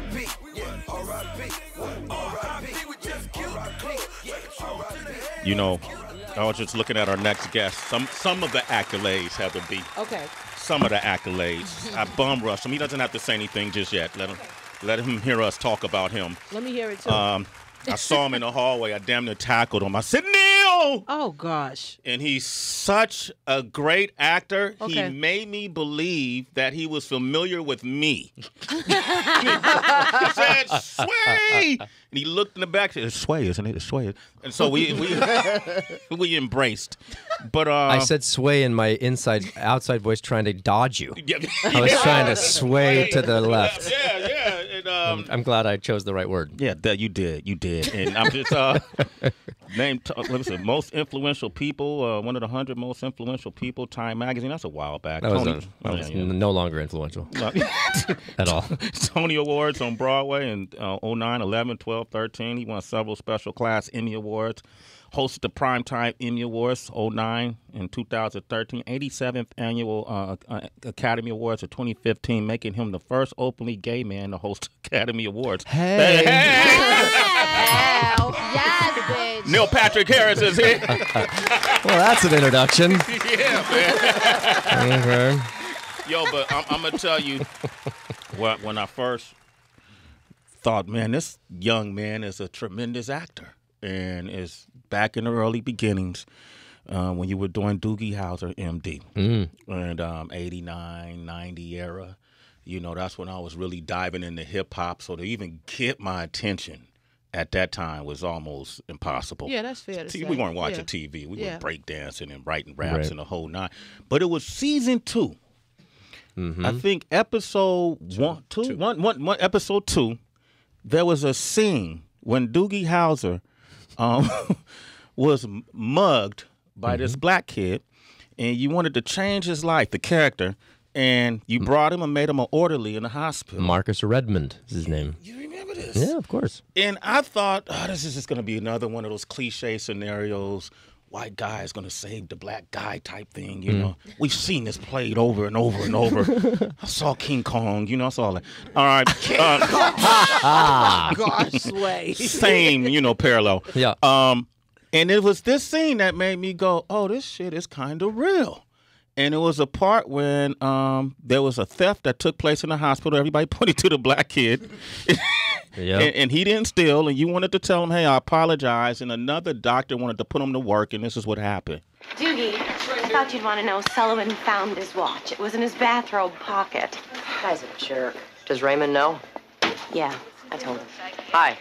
R.I.P. R.I.P. R.I.P. We just killed the club. You know, I was just looking at our next guest. Some of the accolades, Heather B. Okay. Some of the accolades. I bum rushed him. He doesn't have to say anything just yet. Let him hear us talk about him. Let me hear it too. I saw him in the hallway. I damn near tackled him. I said, Neil! Oh, gosh. And he's such a great actor. Okay. He made me believe that he was familiar with me. He said, Sway! And he looked in the back and said, it's Sway, isn't it? It's Sway. And so we embraced. But I said sway in my outside voice trying to dodge you. Yeah. I was trying to sway to the left. Yeah. And, I'm glad I chose the right word. yeah, you did. And I'm just named. Let me see, most influential people. One of the 100 most influential people. Time Magazine. That's a while back. That was no longer influential at all. Tony Awards on Broadway in 09, 11, 12, 13. He won several special class Emmy Awards. Hosted the Primetime Emmy Awards 09 and 2013, 87th Annual Academy Awards of 2015, making him the first openly gay man to host Academy Awards. Hey. Yes, bitch. Neil Patrick Harris is here. Well, that's an introduction. Yeah, man. Okay. Yo, but I'm going to tell you, when I first thought, man, this young man is a tremendous actor. And it's back in the early beginnings when you were doing Doogie Howser, MD. And 89, 90 era. You know, that's when I was really diving into hip-hop. So to even get my attention at that time was almost impossible. Yeah, that's fair to say. We weren't watching TV. We were breakdancing and writing raps and the whole nine. But it was season 2. I think episode episode 2, there was a scene when Doogie Howser was mugged by this black kid, and you wanted to change his life, the character, and you brought him and made him an orderly in the hospital. Marcus Redmond is his name. You remember this? Yeah, of course. And I thought, this is just going to be another one of those cliche scenarios. White guy is going to save the black guy type thing, you know. We've seen this played over and over and over. I saw King Kong, you know, I saw that. All right. Gosh, Sway. Same, parallel. Yeah. And it was this scene that made me go, oh, this shit is kind of real. And it was a part when there was a theft that took place in the hospital. Everybody pointed to the black kid. And he didn't steal, and you wanted to tell him, hey, I apologize. And another doctor wanted to put him to work, and this is what happened. Doogie, I thought you'd want to know Sullivan found his watch. It was in his bathrobe pocket. Guy's a jerk. Does Raymond know? Yeah, I told him. Hi.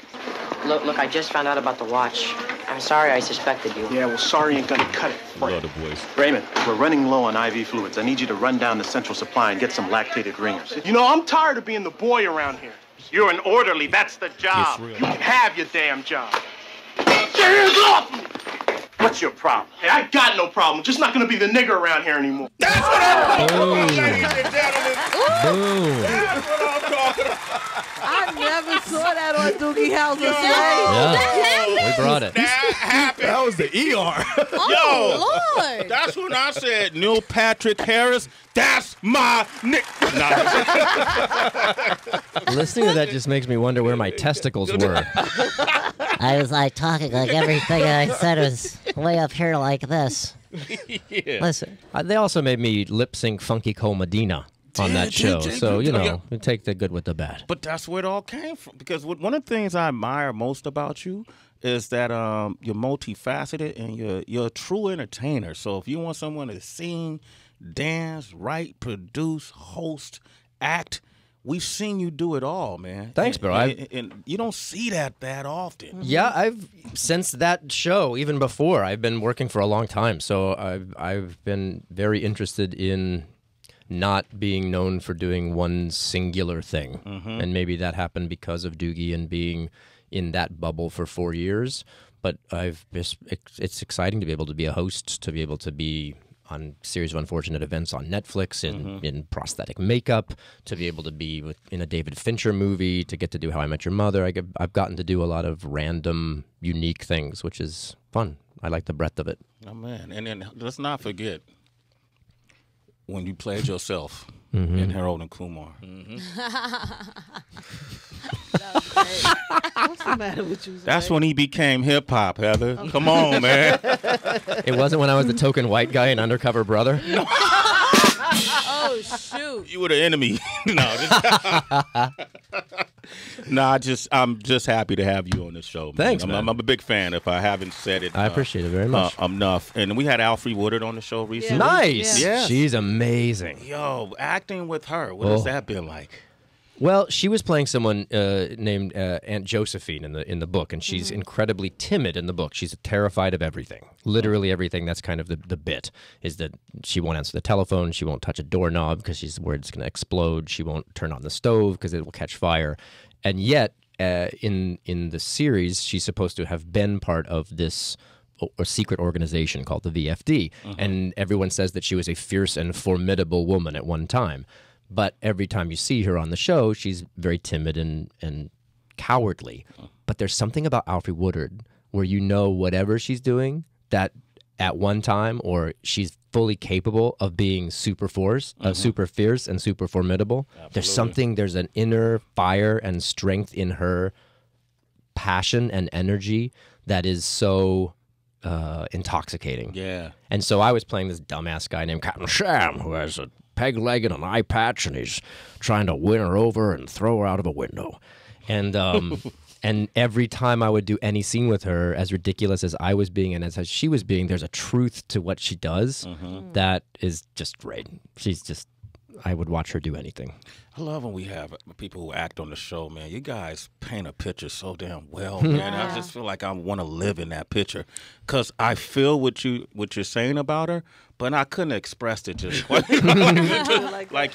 Look, I just found out about the watch. I'm sorry I suspected you. Yeah, well, sorry ain't gonna cut it. Love the voice. Raymond, we're running low on IV fluids. I need you to run down to Central Supply and get some lactated ringers. You know, I'm tired of being the boy around here. You're an orderly. That's the job. You can have your damn job. Hands off me! What's your problem? Hey, I got no problem. Just not gonna be the nigger around here anymore. That's what I'm talking about, ladies and gentlemen. Boom. That's what I'm talking about. I never saw that on Doogie Howser. Yeah. We brought it. That happened. That was the ER. Oh, Lord. That's when I said, Neil Patrick Harris, that's my nick. Listening to that just makes me wonder where my testicles were. I was like talking like everything I said was way up here like this. Yeah. Listen, they also made me lip sync Funky Cole Medina on that show. So, you take the good with the bad. But that's where it all came from. Because one of the things I admire most about you is that you're multifaceted and you're a true entertainer. So if you want someone to sing, dance, write, produce, host, act, we've seen you do it all, man. Thanks, bro. And you don't see that often. Yeah, since that show, even before, I've been working for a long time. So I've been very interested in not being known for doing one singular thing. And maybe that happened because of Doogie and being in that bubble for 4 years. But it's exciting to be able to be a host, to be able to be on Series of Unfortunate Events on Netflix in prosthetic makeup, to be able to be in a David Fincher movie, to get to do How I Met Your Mother. I've gotten to do a lot of random, unique things, which is fun. I like the breadth of it. Oh, man. And then let's not forget when you played yourself in Harold and Kumar. What's the matter with you? That's Sway? when he became hip hop, Heather. Come on, man. It wasn't when I was the token white guy and undercover brother. Oh shoot! You were the enemy. I'm just happy to have you on the show, man. Thanks, man. I'm a big fan. If I haven't said it, I appreciate it very much. Enough. And we had Alfre Woodard on the show recently. Nice. Yeah. She's amazing. Yo, acting with her, what has that been like? Well, she was playing someone named Aunt Josephine in the book, and she's incredibly timid in the book. She's terrified of everything, literally everything. That's kind of the bit, is that she won't answer the telephone, she won't touch a doorknob because she's worried it's going to explode, she won't turn on the stove because it will catch fire. And yet, in the series, she's supposed to have been part of this a secret organization called the VFD, and everyone says that she was a fierce and formidable woman at one time. But every time you see her on the show, she's very timid and cowardly. But there's something about Alfre Woodard where you know whatever she's doing, that at one time, or she's fully capable of being super fierce and super formidable. Absolutely. There's an inner fire and strength in her passion and energy that is so intoxicating. Yeah. And so I was playing this dumbass guy named Captain Sham, who has a peg leg and an eye patch, and he's trying to win her over and throw her out of a window. And and every time I would do any scene with her, as ridiculous as I was being and as she was being, there's a truth to what she does that is just great. I would watch her do anything. I love when we have people who act on the show, man. You guys paint a picture so damn well, man. I just feel like I want to live in that picture because I feel what you're saying about her, but I couldn't express it just like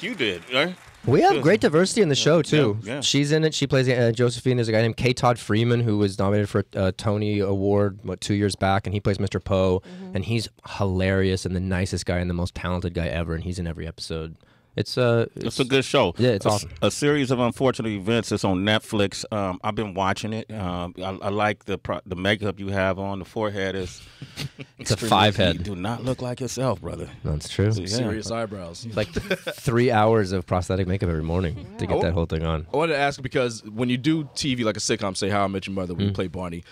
you did, right? We have great diversity in the show, too. Yeah. She's in it. She plays Josephine. There's a guy named K. Todd Freeman who was nominated for a Tony Award, 2 years back, and he plays Mr. Poe. And he's hilarious and the nicest guy and the most talented guy ever, and he's in every episode. It's a good show. Yeah, it's awesome. A series of unfortunate events. It's on Netflix. I've been watching it. I like the makeup you have on. The forehead is it's a 5-head. You do not look like yourself, brother. That's true. Serious eyebrows. It's like 3 hours of prosthetic makeup every morning to get that whole thing on. I wanted to ask because when you do TV like a sitcom, say How I Met Your Mother, when you play Barney,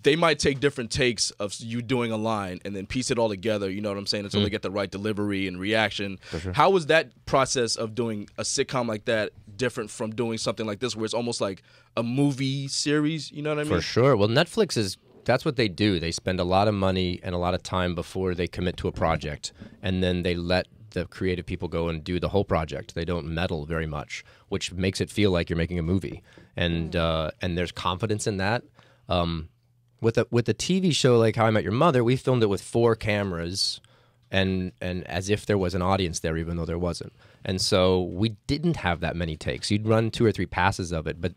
they might take different takes of you doing a line and then piece it all together, you know what I'm saying, until they get the right delivery and reaction. Sure. How was that process of doing a sitcom like that different from doing something like this where it's almost like a movie series, you know what I mean? For sure. Well, Netflix that's what they do. They spend a lot of money and a lot of time before they commit to a project, and then they let the creative people go and do the whole project. They don't meddle very much, which makes it feel like you're making a movie. And there's confidence in that. With a TV show like How I Met Your Mother, we filmed it with 4 cameras and as if there was an audience there, even though there wasn't. And so we didn't have that many takes. You'd run 2 or 3 passes of it, but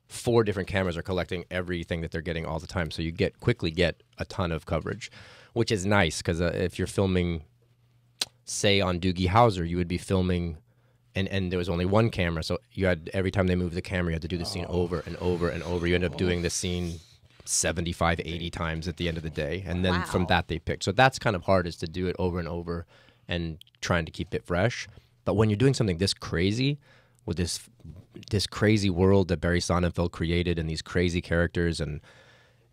4 different cameras are collecting everything that they're getting all the time. So you quickly get a ton of coverage, which is nice because if you're filming, say, on Doogie Howser, you would be filming and there was only 1 camera. So you had every time they moved the camera, you had to do the scene over and over and over. You end up doing the scene 75, 80 times at the end of the day. And then from that they pick. So that's kind of hard, is to do it over and over and trying to keep it fresh. But when you're doing something this crazy with this crazy world that Barry Sonnenfeld created and these crazy characters and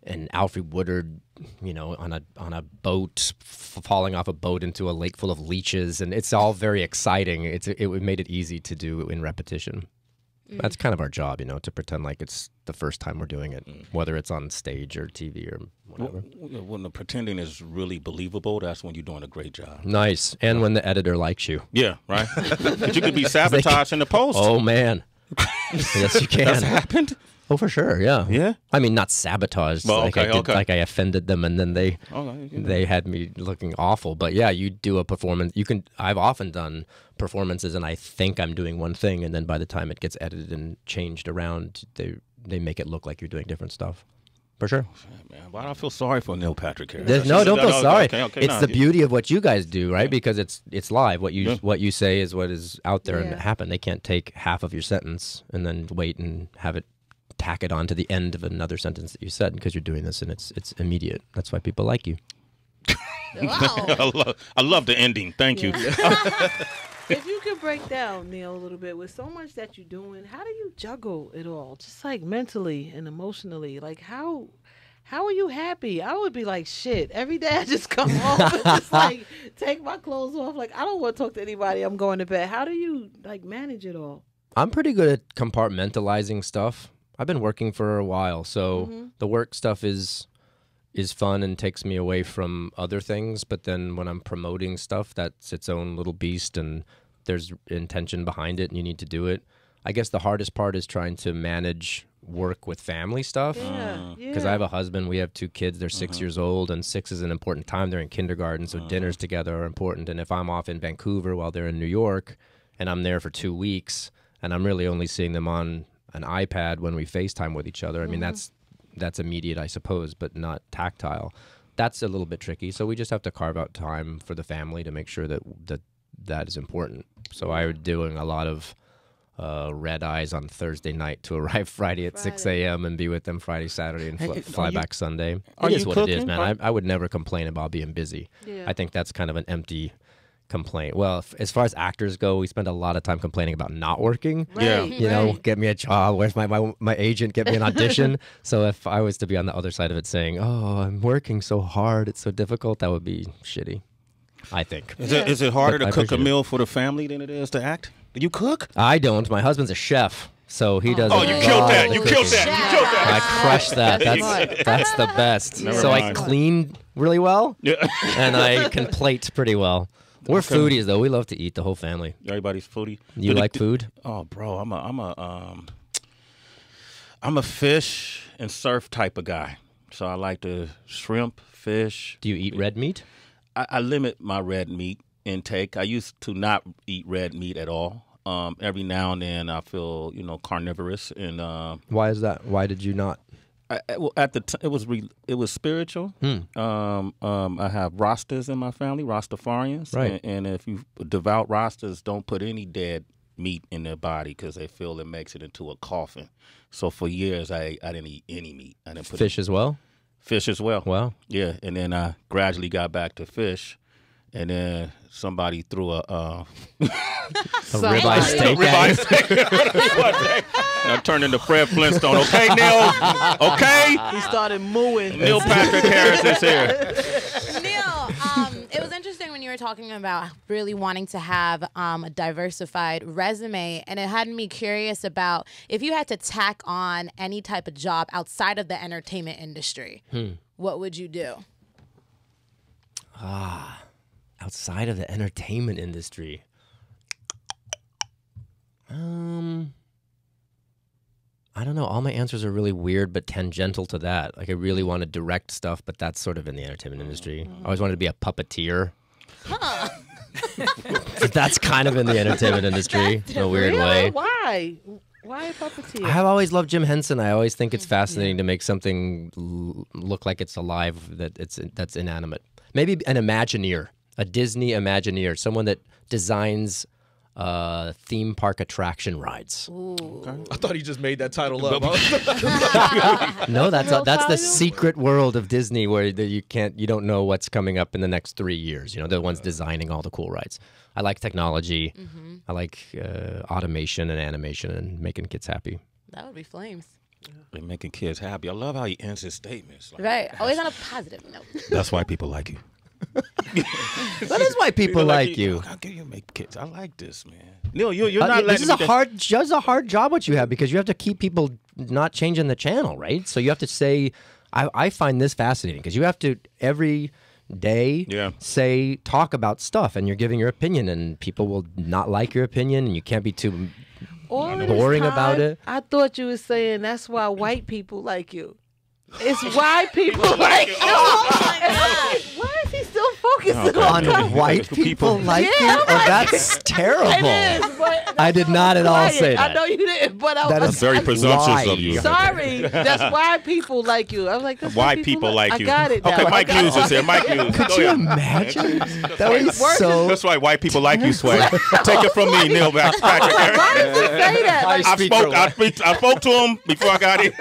Alfre Woodard, you know, on a boat, falling off a boat into a lake full of leeches, and it's all very exciting. It made it easy to do in repetition. That's kind of our job, you know, to pretend like it's the first time we're doing it, whether it's on stage or TV or whatever. When the pretending is really believable, that's when you're doing a great job. Nice. And when the editor likes you. Yeah, right? But you could be sabotaged in the post. Oh, man. Yes, you can. That's happened? Oh, for sure, yeah. Yeah? I mean, not sabotaged. Well, like I offended them, and then they had me looking awful. But yeah, you do a performance. I've often done performances, and I think I'm doing one thing, and then by the time it gets edited and changed around, they make it look like you're doing different stuff. For sure. Man, why do I feel sorry for Neil Patrick Harris? No, don't feel sorry. Okay, it's the beauty of what you guys do, right? Because it's live. What you say is what is out there and happen. They can't take half of your sentence and then wait and have it tack it on to the end of another sentence that you said, because you're doing this and it's immediate. That's why people like you. Wow. I love the ending. Thank you. If you could break down, Neil, a little bit with so much that you're doing, how do you juggle it all? Just like mentally and emotionally. Like how are you happy? I would be like, shit. Every day I just come home and just like take my clothes off. Like I don't want to talk to anybody. I'm going to bed. How do you like manage it all? I'm pretty good at compartmentalizing stuff. I've been working for a while, so the work stuff is fun and takes me away from other things. But then when I'm promoting stuff, that's its own little beast, and there's intention behind it, and you need to do it. I guess the hardest part is trying to manage work with family stuff. Because I have a husband, we have 2 kids, they're 6 years old, and 6 is an important time. They're in kindergarten, so dinners together are important. And if I'm off in Vancouver while they're in New York, and I'm there for 2 weeks, and I'm really only seeing them on an iPad when we FaceTime with each other, I mean, that's immediate, I suppose, but not tactile. That's a little bit tricky. So we just have to carve out time for the family to make sure that is important. So I'm doing a lot of red eyes on Thursday night to arrive Friday at 6 a.m. and be with them Friday, Saturday, and fly back Sunday. It is what it is, man. I would never complain about being busy. Yeah. I think that's kind of an empty complaint. Well, as far as actors go, we spend a lot of time complaining about not working. You know, get me a job. Where's my agent? Get me an audition. So if I was to be on the other side of it saying, "Oh, I'm working so hard, it's so difficult," that would be shitty, I think. Is it harder to cook a meal for the family than it is to act? Do you cook? I don't. My husband's a chef. So he does. Oh, you killed that! You killed that! You killed that! I crushed that. That's the best. I clean really well, and I can plate pretty well. We're foodies, though. We love to eat, the whole family. Everybody's foodie. You like food? Oh, bro, I'm a fish and surf type of guy. So I like the shrimp, fish. Do you eat red meat? I limit my red meat intake. I used to not eat red meat at all. Every now and then I feel, carnivorous. And why is that? Why did you not? At the time, it was spiritual. I have Rastas in my family, Rastafarians, right? And if you devout Rastas, don't put any dead meat in their body because they feel it makes it into a coffin. So for years, I didn't eat any meat. I didn't put fish as well. Fish as well. Wow. Yeah, and then I gradually got back to fish. And then somebody threw a ribeye steak. I turned into Fred Flintstone. Okay, Neil? Okay? He started mooing. Neil Patrick Harris is here. Neil, it was interesting when you were talking about really wanting to have a diversified resume, and it had me curious about if you had to tack on any type of job outside of the entertainment industry, what would you do? Outside of the entertainment industry. I don't know. All my answers are really weird but tangential to that. Like I really want to direct stuff, but that's sort of in the entertainment industry. I always wanted to be a puppeteer. But that's kind of in the entertainment industry in a weird way. Why? Why a puppeteer? I've always loved Jim Henson. I always think it's fascinating to make something look like it's alive that's inanimate. Maybe an Imagineer. A Disney Imagineer, someone that designs theme park attraction rides. I thought he just made that title up. No, that's the secret world of Disney where you don't know what's coming up in the next 3 years. They're the ones designing all the cool rides. I like technology. I like automation and animation and making kids happy. That would be flames. And making kids happy. I love how he ends his statements. Right. Always on a positive note. That's why people like you. That is why people like you. How can you make kids? I like this, man. Neil, you're not letting this is a hard job what you have because you have to keep people not changing the channel, right? So you have to say, I find this fascinating because you have to every day talk about stuff and you're giving your opinion and people will not like your opinion and you can't be too boring about it. I thought you were saying that's why white people like you. It's white people like you. Oh my God. Why is he still focusing on white people like you? Oh, that's terrible. It is, but I did not at all say that. I know you didn't, but That's very presumptuous of you. Sorry, that's why people like you. I was like, that's why people like you. I got it now. Okay, Mike Hughes is here. Mike Hughes. Could you imagine? That was so... That's why white people like you, Sway. Take it from me, Neil Patrick. Why did you say that? I spoke to him before I got here.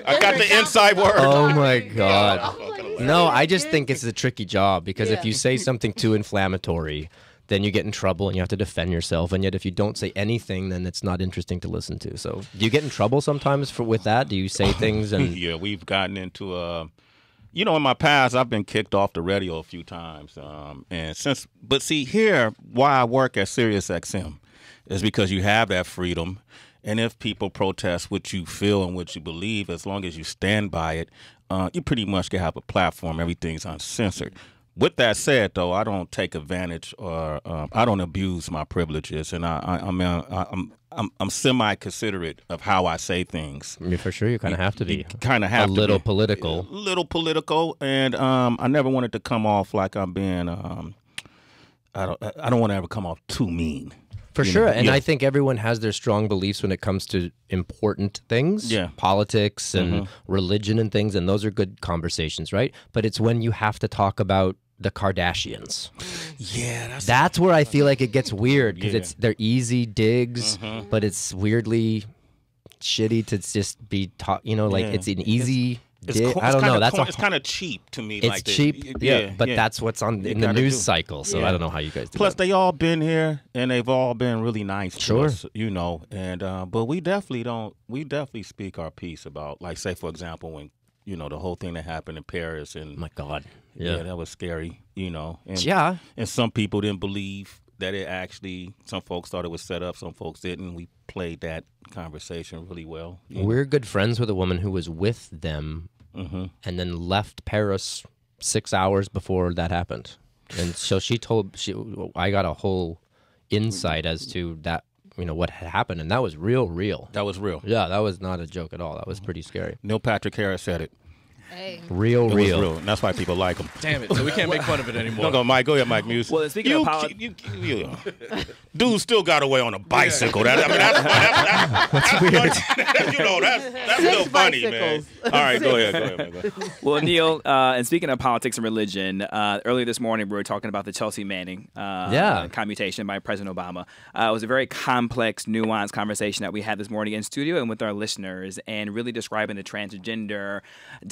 I got the inside word. Oh my God. No, I just think it's a tricky job because if you say something too inflammatory, then you get in trouble and you have to defend yourself. And yet if you don't say anything, then it's not interesting to listen to. So do you get in trouble sometimes with that? Do you say things? And Yeah, we've gotten into you know, in my past, I've been kicked off the radio a few times, but see here, why I work at SiriusXM is because you have that freedom, and if people protest what you feel and what you believe, as long as you stand by it, you pretty much can have a platform. Everything's uncensored. With that said, though, I don't take advantage or I don't abuse my privileges, and I'm semi-considerate of how I say things. I mean, for sure, you kind of have to be. Kind of have a to little be. political. A little political, and I never wanted to come off like I'm being. I don't want to ever come off too mean. For You sure. know? And Yeah. I think everyone has their strong beliefs when it comes to important things, Yeah. politics and religion and things. And those are good conversations, right? But it's when you have to talk about the Kardashians. Yeah, That's where I feel like it gets weird because Yeah. they're easy digs, but it's weirdly shitty to just be taught, like Yeah. it's an easy dig. co- I don't know. kinda That's it's kind of cheap to me. it's like that. cheap, but that's what's on You in the gotta news do. cycle. So Yeah. I don't know how you guys do Plus, that. they all been here, and they've all been really nice to Sure. us, And but we definitely don't. We definitely speak our piece about, like, say, for example, when the whole thing that happened in Paris, and my God, yeah, that was scary. And, Yeah. and some people didn't believe that it actually. Some folks thought it was set up. Some folks didn't. We played that conversation really well. We're good friends with a woman who was with them and then left Paris 6 hours before that happened. And so I got a whole insight as to that, what had happened. And that was real. That was real. Yeah, that was not a joke at all. That was pretty scary. Neil Patrick Harris said it. Hey. Real. And that's why people like him. Damn it! So we can't make fun of it anymore. Go, Mike. Go ahead, Mike Muse. Well, speaking of politics, dude still got away on a bicycle. That's still funny, man. All right, go ahead. Go ahead. Well, Neil, and speaking of politics and religion, earlier this morning we were talking about the Chelsea Manning commutation by President Obama. It was a very complex, nuanced conversation that we had this morning in studio and with our listeners, and really describing the transgender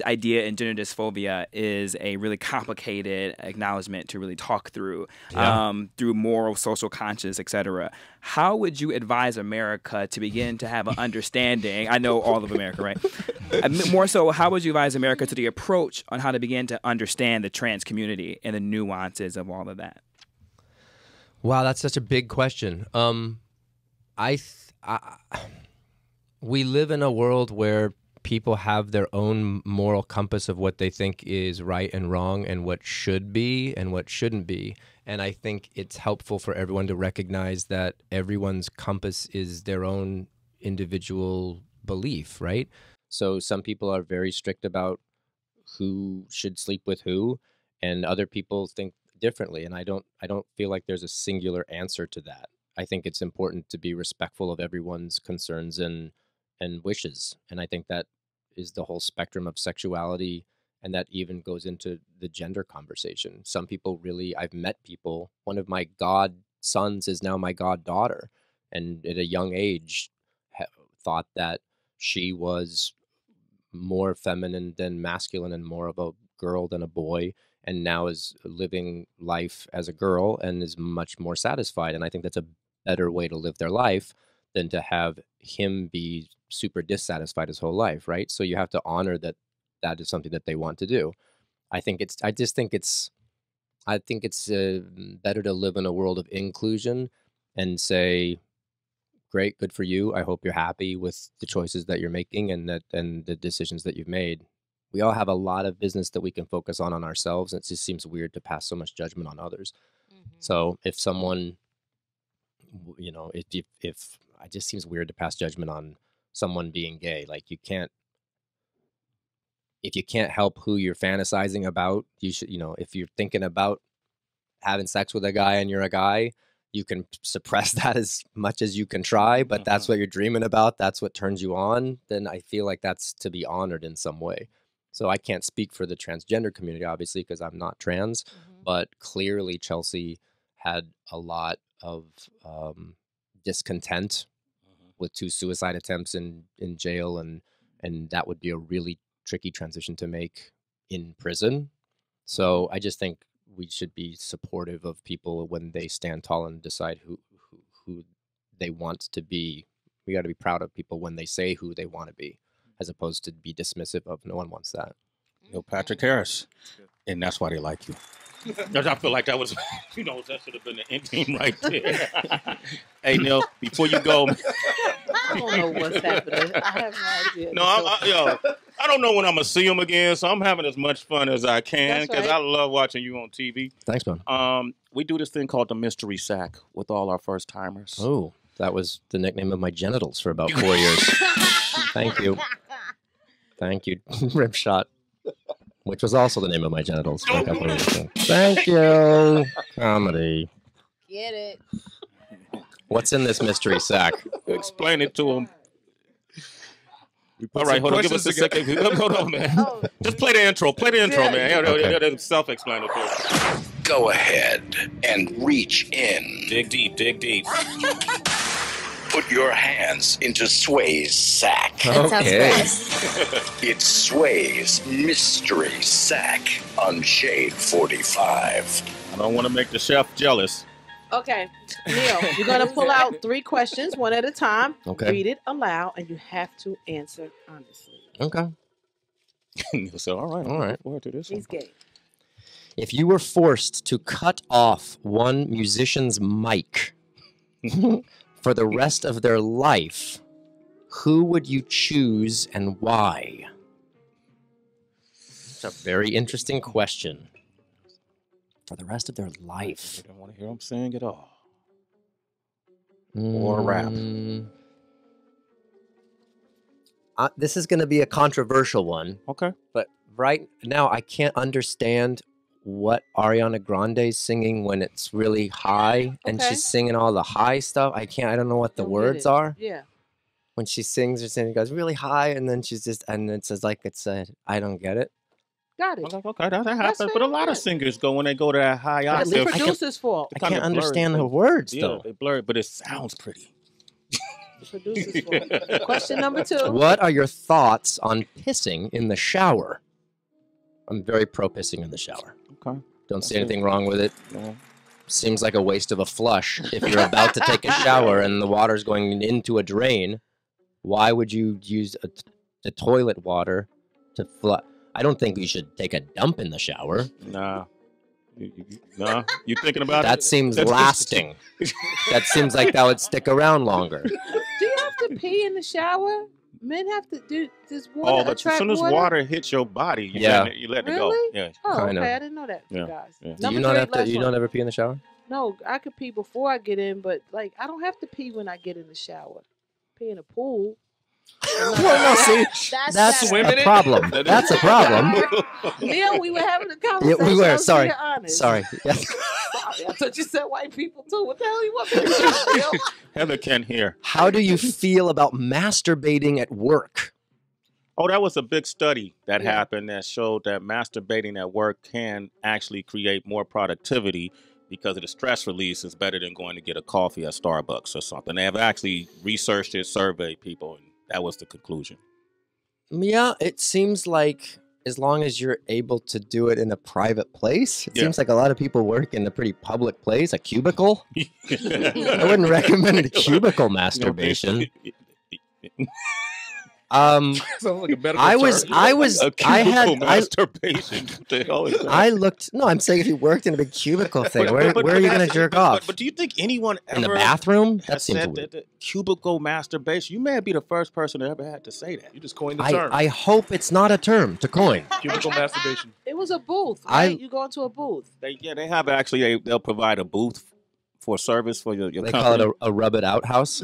idea and gender dysphoria is a really complicated acknowledgement to really talk through, through moral, social conscience, etc. How would you advise America to begin to have an understanding? I know all of America, right? More so, how would you advise America to the approach on how to begin to understand the trans community and the nuances of all of that? Wow, that's such a big question. We live in a world where people have their own moral compass of what they think is right and wrong and what should be and what shouldn't be. And I think it's helpful for everyone to recognize that everyone's compass is their own individual belief, right? So some people are very strict about who should sleep with who, and other people think differently. And I don't feel like there's a singular answer to that. I think it's important to be respectful of everyone's concerns and wishes. And I think that is the whole spectrum of sexuality, and that even goes into the gender conversation. Some people I've met people, one of my godsons is now my goddaughter, and at a young age thought that she was more feminine than masculine and more of a girl than a boy, and now is living life as a girl and is much more satisfied. And I think that's a better way to live their life than to have him be super dissatisfied his whole life, right? So you have to honor that is something that they want to do. I think it's better to live in a world of inclusion and say, great, good for you. I hope you're happy with the choices that you're making and the decisions that you've made. We all have a lot of business that we can focus on ourselves. And it just seems weird to pass so much judgment on others. So if someone, if it just seems weird to pass judgment on someone being gay. Like if you can't help who you're fantasizing about, you should, if you're thinking about having sex with a guy and you're a guy, you can suppress that as much as you can try, but that's what you're dreaming about. That's what turns you on. Then I feel like that's to be honored in some way. So I can't speak for the transgender community, obviously, because I'm not trans, but clearly Chelsea had a lot of discontent with 2 suicide attempts in jail, and that would be a really tricky transition to make in prison. So I just think we should be supportive of people when they stand tall and decide who they want to be. We got to be proud of people when they say who they want to be, as opposed to be dismissive of. No one wants that. Neil Patrick Harris, and that's why they like you. I feel like that was, that should have been the end game right there. Hey, Neil, before you go. I don't know what's happening. I have no idea. No, I don't know when I'm going to see him again, so I'm having as much fun as I can because I love watching you on TV. Thanks, man. We do this thing called the Mystery Sack with all our first-timers. Oh, that was the nickname of my genitals for about 4 years. Thank you. Thank you, Rip Shot. Which was also the name of my genitals for a couple of years. Thank you. Comedy. Get it. What's in this mystery sack? Explain it to him. All right, hold on. Give us a second. Hold on, man. Just play the intro. Play the intro, man. Okay. Self-explanatory. Go ahead and reach in. Dig deep. Dig deep. Put your hands into Sway's sack. Okay. It's Sway's Mystery Sack on Shade 45. I don't want to make the chef jealous. Okay, Neil, you're going to pull out 3 questions, one at a time. Okay. Read it aloud, and you have to answer honestly. Okay. So, all right. Forward to this. He's gay. If you were forced to cut off one musician's mic for the rest of their life, who would you choose and why? It's a very interesting question. For the rest of their life. I don't want to hear them sing at all. Or rap. This is going to be a controversial one. Okay. But right now, I can't understand what Ariana Grande's singing when it's really high and she's singing all the high stuff. I don't know what the words are. Yeah. When she sings or something, it goes really high and then she's just, and it says like it's I don't get it. Got it. Okay, that happens. But a lot of singers go when they go to that high octave. It's the producer's fault. I can't understand the words though. They blur it, but it sounds pretty. The producer's fault. Question number 2. What are your thoughts on pissing in the shower? I'm very pro pissing in the shower. Okay. Don't see anything wrong with it. No. Seems like a waste of a flush. If you're about to take a shower and the water's going into a drain, why would you use the toilet water to flush? I don't think you should take a dump in the shower. Nah. Nah. You thinking about it? That seems lasting. That seems like that would stick around longer. Do you have to pee in the shower? Men have to do this water. But as soon as water hits your body, you let it go. Yeah. Oh, Kind of. okay. I didn't know that, you guys. Do you not you don't ever pee in the shower? No, I could pee before I get in, but like I don't have to pee when I get in the shower. Pee in a pool. Well, no, see, that's a problem. That's a problem. Neil, we were having a conversation. Yeah, we were. Sorry. Sorry. Yes. Sorry. I thought you said white people too. What the hell you want me to do, Neil? Heather can't hear. How do you feel about masturbating at work? Oh, that was a big study that happened that showed that masturbating at work can actually create more productivity because of the stress release is better than going to get a coffee at Starbucks or something. They have actually researched it, surveyed people, and that was the conclusion. Yeah, it seems like as long as you're able to do it in a private place, it seems like a lot of people work in a pretty public place, a cubicle. I wouldn't recommend a cubicle masturbation. Sounds like a medical masturbation. I looked. No, I'm saying if you worked in a big cubicle thing, where are you going to jerk off? But do you think anyone ever in the bathroom? That seems said weird. that cubicle masturbation? You may be the first person that ever had to say that. You just coined the term. I hope it's not a term to coin. Cubicle masturbation. It was a booth, right? You go into a booth. They have actually. They'll provide a booth for service for your They company. call it a rub it out house.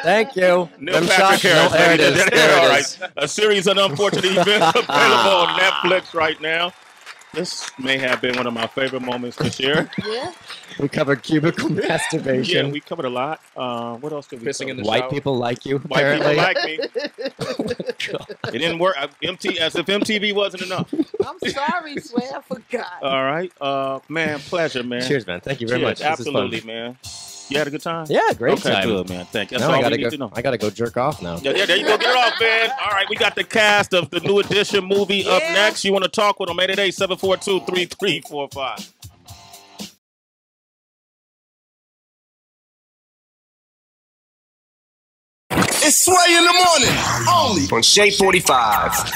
Thank you. Neil Patrick Harris. There it is. All right. A series of unfortunate events available on Netflix right now. This may have been one of my favorite moments this year. Yeah. We covered cubicle masturbation. Yeah, we covered a lot. What else did we Pissing cover? in the White shower. people like you. White Apparently. people like me. It didn't work. As if MTV wasn't enough. I'm sorry, Sway. I forgot. All right. Man, pleasure, man. Cheers, man. Thank you very much. This is fun. Absolutely, man. You had a good time? Yeah, great okay, time. Good, man. Thank you. That's Now all we need to know. I gotta go jerk off now. Yeah, there you go. Get it off, man. All right, we got the cast of the New Edition movie up next. You want to talk with them? 888-742-3345. It's Sway in the morning, only on Shade 45.